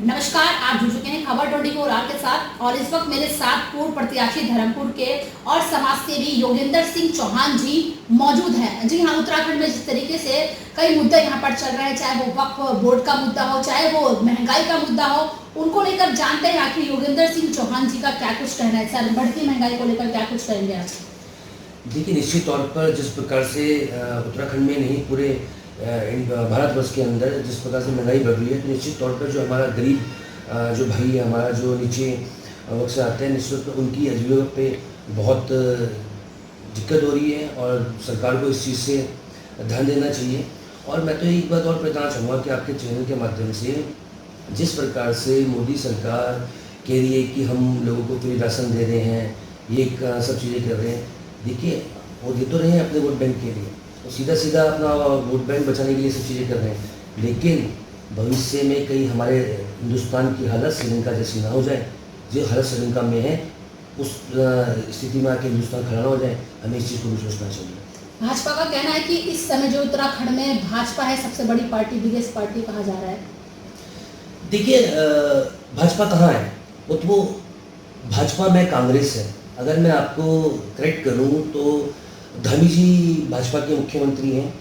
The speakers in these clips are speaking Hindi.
नमस्कार, आप जुड़ चुके हैं खबर 24 आवर के साथ और इस वक्त मेरे साथ पूर्व प्रत्याशी धर्मपुर के और समाज सेवी योगेंद्र सिंह चौहान जी मौजूद हैं। जी हाँ, उत्तराखंड में जिस तरीके से कई मुद्दे यहाँ पर चल रहे हैं, चाहे वो वक्फ बोर्ड का मुद्दा हो, चाहे वो महंगाई का मुद्दा हो, उनको लेकर जानते हैं आखिर योगेंद्र सिंह चौहान जी का क्या कुछ कहना है। सर, बढ़ती महंगाई को लेकर क्या कुछ कहेंगे आप? देखिए, निश्चित तौर पर जिस प्रकार से उत्तराखंड में नहीं पूरे भारतवर्ष के अंदर जिस प्रकार से महंगाई बढ़ रही है, तो निश्चित तौर पर जो हमारा गरीब जो भाई है, हमारा जो नीचे वर्ग से आते हैं, निश्चित तौर पर उनकी आजीविका पे बहुत दिक्कत हो रही है और सरकार को इस चीज़ से ध्यान देना चाहिए। और मैं तो एक बात और बताना चाहूँगा कि आपके चैनल के माध्यम से जिस प्रकार से मोदी सरकार कह रही है कि हम लोगों को फ्री राशन दे रहे हैं, ये सब चीज़ें कर रहे हैं। देखिए, वो दे तो रहे हैं अपने वोट बैंक के लिए, तो सीधा सीधा अपना वोट बैंक बचाने के लिए सब चीज़ें कर रहे हैं, लेकिन भविष्य में कहीं हमारे हिंदुस्तान की हालत श्रीलंका जैसी ना हो जाए। जो हालत श्रीलंका में है, उस स्थिति में आके हिंदुस्तान खड़ा ना हो जाए। हमें इस चीज़ को भी सोचना चाहिए। भाजपा का कहना है कि इस समय जो उत्तराखंड में भाजपा है सबसे बड़ी पार्टी, बिगेस्ट पार्टी कहा जा रहा है। देखिए, भाजपा कहाँ है? वो भाजपा में कांग्रेस है। अगर मैं आपको करेक्ट करूं तो धामी जी भाजपा के मुख्यमंत्री हैं,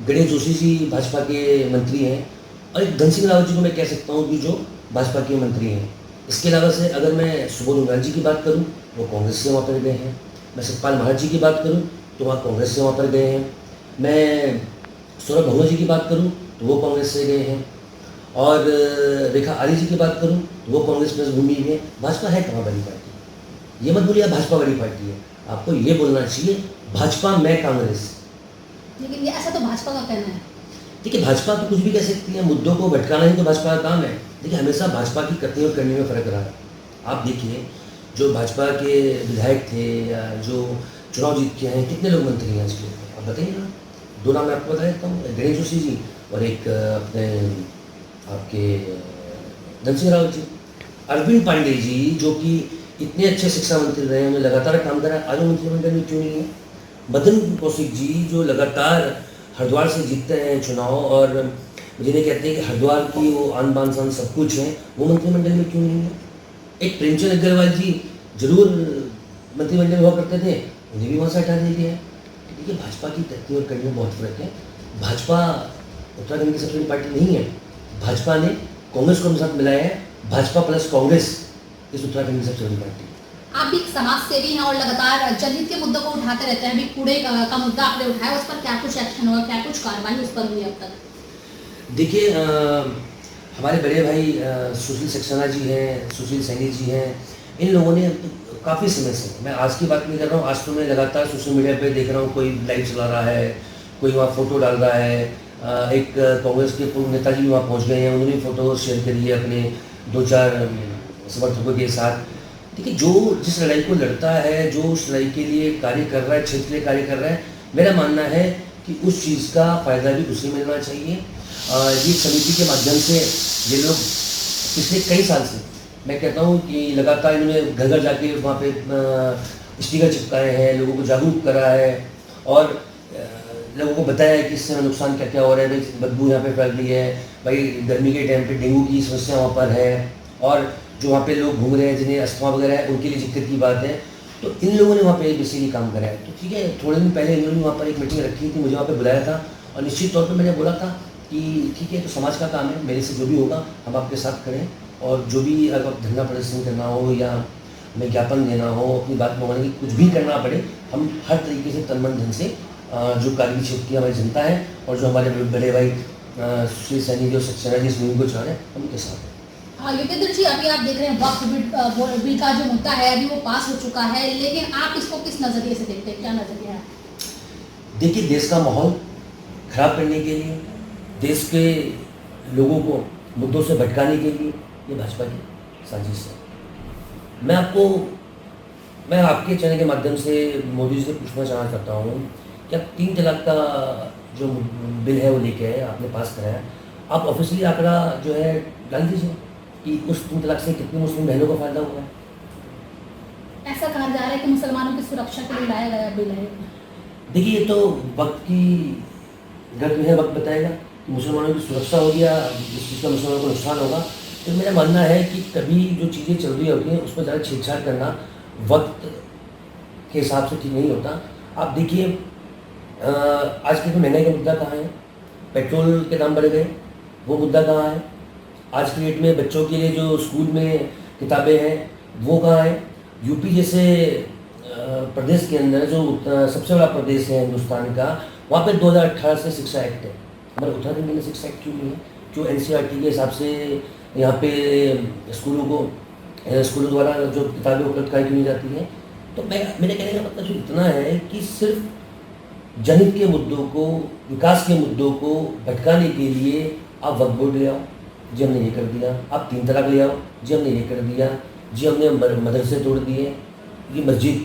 गणेश जोशी जी भाजपा के मंत्री हैं, और एक धन सिंह रावत जी को मैं कह सकता हूं कि जो भाजपा के मंत्री हैं। इसके अलावा से अगर मैं सुबोध उनियाल जी की बात करूं, वो कांग्रेस से वहाँ पर गए हैं। मैं सतपाल महाराज जी की बात करूं तो वहाँ कांग्रेस से वहाँ पर गए हैं। मैं सौरभ भगवत जी की बात करूँ तो वो कांग्रेस से गए हैं। और रेखा आर्य जी की बात करूँ तो वो कांग्रेस में घूमी है। भाजपा है कहाँ बड़ी पार्टी? ये मत बोलिए भाजपा बड़ी पार्टी है, आपको ये बोलना चाहिए भाजपा में कांग्रेस। लेकिन ये ऐसा तो भाजपा का कहना है। देखिए, भाजपा तो कुछ भी कह सकती है, मुद्दों को भटकाना ही तो भाजपा का काम है। देखिए, हमेशा भाजपा की कथनी और करने में फ़र्क रहा है। आप देखिए, जो भाजपा के विधायक थे या जो चुनाव जीत के हैं, कितने लोग मंत्री हैं आज के? आप बताइए ना। दो नाम मैं आपको बता देता हूँ, गणेश जोशी जी और एक अपने आपके धन सिंह रावत जी। अरविंद पांडे जी जो कि इतने अच्छे शिक्षा मंत्री रहे हैं, उन्हें लगातार काम करा, आज मंत्रिमंडल में क्यों नहीं है? मदन कौशिक जी जो लगातार हरिद्वार से जीतते हैं चुनाव और जिन्हें कहते हैं कि हरिद्वार की वो आन बान शान सब कुछ है, वो मंत्रिमंडल में क्यों नहीं है? एक प्रेमचंद अग्रवाल जी जरूर मंत्रिमंडल हुआ करते थे, उन्हें भी वहाँ से हटा दिया गया है। देखिए, भाजपा की कथनी और करनी में बहुत फर्क है। भाजपा उत्तराखंड की सबसे बड़ी पार्टी नहीं है। भाजपा ने कांग्रेस को अपने साथ मिलाया है। भाजपा प्लस कांग्रेस इस उत्तराखंड की सबसे बड़ी पार्टी। आप भी समाज सेवी हैं और लगातार जनहित के मुद्दों को उठाते रहते हैं। अभी कूड़े का मुद्दा आपने उठाया, उस पर क्या कुछ एक्शन हुआ, क्या कुछ कार्रवाई उस पर हुई अब तक? देखिए, हमारे बड़े भाई सुशील सक्सेना जी हैं, सुशील सैनी जी हैं, इन लोगों ने काफ़ी समय से, मैं आज की बात नहीं कर रहा हूँ, आज तो मैं लगातार सोशल मीडिया पे देख रहा हूँ, कोई लाइव चला रहा है, कोई वहाँ फ़ोटो डाल रहा है। एक कांग्रेस के पूर्व नेताजी भी वहाँ पहुँच गए हैं, उन्होंने फ़ोटो शेयर करी है अपने 2-4 समर्थकों के साथ। देखिए, जो जिस लड़ाई को लड़ता है, जो उस लड़ाई के लिए कार्य कर रहा है, क्षेत्र के लिए कार्य कर रहा है, मेरा मानना है कि उस चीज़ का फ़ायदा भी उसे मिलना चाहिए। ये समिति के माध्यम से ये लोग पिछले कई साल से, मैं कहता हूँ कि लगातार इन्होंने घर घर जाके वहाँ पे स्टिकर चिपकाए हैं, लोगों को जागरूक करा है और लोगों को बताया है कि इससे नुकसान क्या क्या हो रहा है। भाई, बदबू यहाँ पे फैल रही है, भाई गर्मी के टाइम पे डेंगू की समस्या वहाँ पर है, और जो वहाँ पे लोग घूम रहे हैं जिन्हें अस्थमा वगैरह है, उनके लिए दिक्कत की बात है। तो इन लोगों ने वहाँ पे बेसिकली काम करा है। तो ठीक है, थोड़े दिन पहले इन्होंने वहाँ पर एक मीटिंग रखी थी, मुझे वहाँ पे बुलाया था और निश्चित तौर पर मैंने बोला था कि ठीक है, तो समाज का काम है, मेरे से जो भी होगा हम आपके साथ करें, और जो भी अगर धरना प्रदर्शन करना हो या हमें ज्ञापन देना हो, अपनी बात मंगाने की कुछ भी करना पड़े, हम हर तरीके से तन मन धन से जो कारगिल क्षेत्र की हमारी जनता है और जो हमारे बड़े भाई सुशील सैनी जो सक्सेना जी इस मुहिम को चला रहे हैं, हम उनके साथ हैं। हाँ योगेंद्र जी, अभी आप देख रहे हैं वक्फ बिल का जो मुद्दा है अभी वो पास हो चुका है, लेकिन आप इसको किस नज़रिए से देखते हैं, क्या नज़रिया है? देखिए, देश का माहौल खराब करने के लिए, देश के लोगों को मुद्दों से भटकाने के लिए ये भाजपा की साजिश है। मैं आपके चैनल के माध्यम से मोदी जी से पूछना चाहता हूँ कि आप 3 तलाक का जो बिल है वो लेके आए, आपने पास कराया, आप ऑफिशियली आंकड़ा जो है डाल दीजिए कि उस 3 तलाक से कितनी मुस्लिम बहनों को फ़ायदा हुआ है। ऐसा कहा जा रहा है कि मुसलमानों की सुरक्षा के लिए लाया गया बिल है। देखिए, ये तो वक्त की गत में है, वक्त बताएगा कि मुसलमानों की सुरक्षा होगी या इस चीज़ का मुसलमानों को नुकसान होगा। तो मेरा मानना है कि कभी जो चीज़ें चल रही होती हैं उसमें ज़्यादा छेड़छाड़ करना वक्त के हिसाब से ठीक नहीं होता। आप देखिए आज के तो महंगाई का मुद्दा कहाँ है, पेट्रोल के दाम बढ़ गए, वो मुद्दा कहाँ है, आज की डेट में बच्चों के लिए जो स्कूल में किताबें हैं वो कहाँ है। यूपी जैसे प्रदेश के अंदर जो सबसे बड़ा प्रदेश है हिंदुस्तान का, वहाँ पे 2018 से शिक्षा एक्ट है। हमारे उत्तराखंड में शिक्षा एक्ट क्यों नहीं है? क्यों एनसीईआरटी के हिसाब से यहाँ पे स्कूलों द्वारा जो किताबें उपलब्ध कराई क्यों नहीं जाती हैं? तो मेरे कहने का मतलब सिर्फ इतना है कि सिर्फ जनहित के मुद्दों को, विकास के मुद्दों को भटकाने के लिए आप वक्फ बोर्ड ले आओ, जी हमने ये कर दिया, आप 3 तलाक ले आओ, जी हमने ये कर दिया, जी हमने मदरसे तोड़ दिए, ये मस्जिद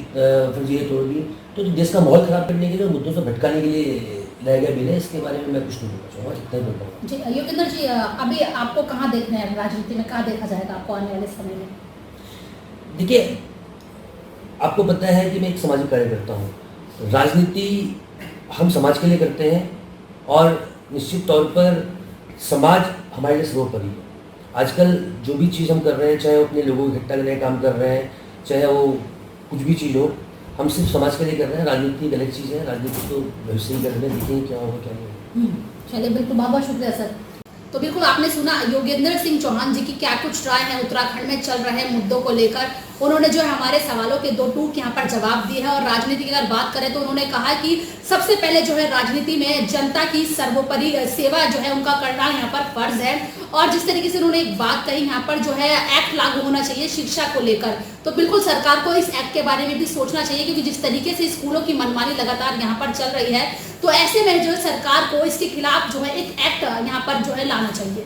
फिर ये तोड़ दी। तो देश का माहौल ख़राब करने के लिए, मुद्दों से भटकाने के लिए लाया गया बिल है। इसके बारे में मैं कुछ नहीं बोलना चाहूँगा, इतना ही बोल पाऊँगा। जी योगेंद्र जी, अभी आपको कहाँ देखना है राजनीति में, कहाँ देखा जाएगा आपको आने वाले समय में? देखिए, आपको पता है कि मैं एक सामाजिक कार्यकर्ता हूँ। राजनीति हम समाज के लिए करते हैं और निश्चित तौर पर समाज हमारे लिए सर्वोपरि है। आजकल जो भी चीज़ हम कर रहे हैं, चाहे वो अपने लोगों को इकट्ठा करने का काम कर रहे हैं, चाहे वो कुछ भी चीज़ हो, हम सिर्फ समाज के लिए कर रहे हैं। राजनीति एक अलग चीज़ है, राजनीति तो भविष्य ही कर रहे हैं, देखेंगे क्या होगा क्या नहीं होगा। चलिए बिल्कुल, बहुत बहुत शुक्रिया सर। तो बिल्कुल आपने सुना योगेंद्र सिंह चौहान जी की क्या कुछ राय है उत्तराखंड में चल रहे मुद्दों को लेकर। उन्होंने जो है हमारे सवालों के 2 टूक यहाँ पर जवाब दिए हैं। और राजनीति की अगर बात करें तो उन्होंने कहा कि सबसे पहले जो है राजनीति में जनता की सर्वोपरि सेवा जो है उनका करना यहाँ पर फर्ज है। और जिस तरीके से उन्होंने एक बात कही यहाँ पर जो है एक्ट लागू होना चाहिए शिक्षा को लेकर, तो बिल्कुल सरकार को इस एक्ट के बारे में भी सोचना चाहिए, क्योंकि जिस तरीके से स्कूलों की मनमानी लगातार यहाँ पर चल रही है, तो ऐसे में जो है सरकार को इसके खिलाफ जो है एक एक्ट यहाँ पर जो है लाना चाहिए।